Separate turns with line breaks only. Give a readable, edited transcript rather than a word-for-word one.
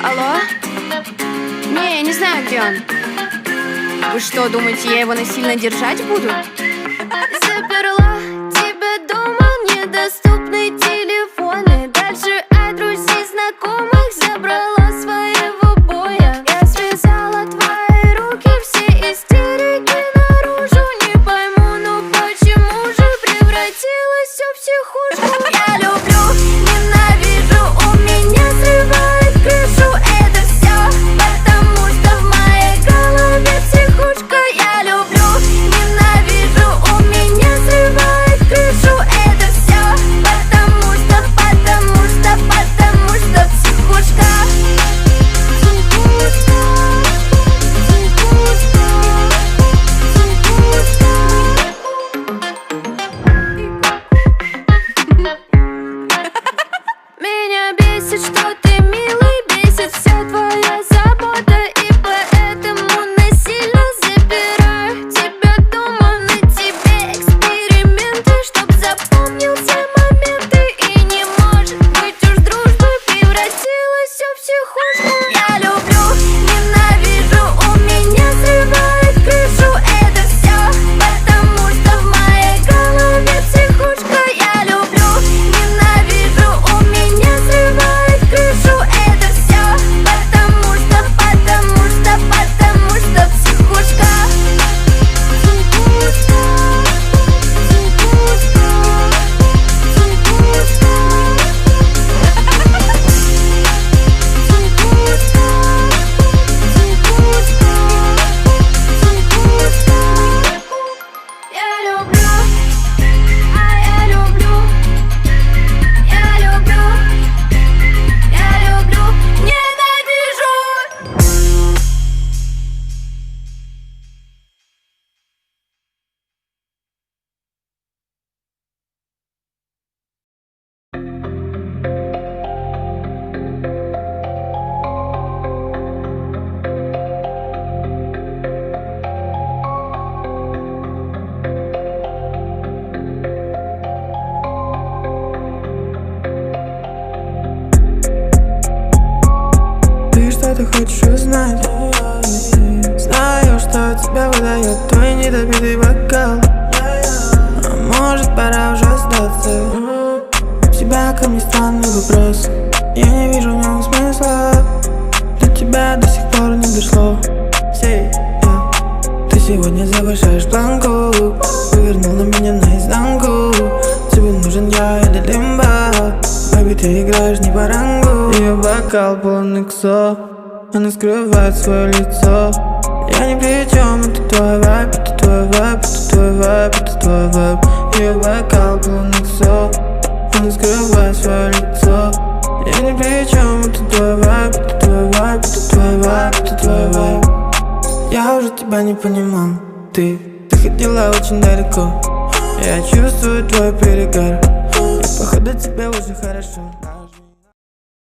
Алло? Не, я не знаю, где он. Вы что, думаете, я его насильно держать буду?
Заперла тебя дома, недоступны телефоны. Дальше от друзей, знакомых забрала своего боя. Я связала твои руки, все истерики наружу. Не пойму, ну почему же превратилась все в психушку? Я люблю, ненавижу, у меня срывает крышу. Это все потому, что в моей голове психушка. Я люблю, ненавижу, у меня срывает крышу. Это все потому, что психушка. Меня бесит, что ты милый, бесит вся твоя забота. И поэтому насильно забираю тебя дома. На тебе эксперименты, чтоб запомнил все моменты. И не может быть уж дружбы, превратилась все в психушку. Я люблю, ненавижу, у меня срывает крышу. Это все потому, что в моей голове психушка. Я люблю, ненавижу, у меня срывает крышу. Это все потому, что психушка. Я люблю, я люблю, ненавижу.
Ты что-то хочешь узнать? Знаю, что тебя выдает твой недопитый бокал. А может, пора уже сдаться? У тебя ко мне странный вопрос. Я не вижу в нем смысла. До тебя до сих пор не дошло. Ты сегодня завышаешь планку, вывернул на меня наизнанку. Тебе нужен я или лимба? Бэби, ты играешь не по рангу. Ее бокал полон иксо, она скрывает свое лицо. Я ни при чем, это твой вайб, это твой вайб, это твой вайб, это твой вайб. Ее бокал полон иксо, она скрывает свое лицо. Я ни при чем, это твой вайб, это твой вайб, это твой вайб, это твой вайб. Я уже тебя не понимал, ты ходила очень далеко. Я чувствую твой перегар, и походу тебе уже хорошо.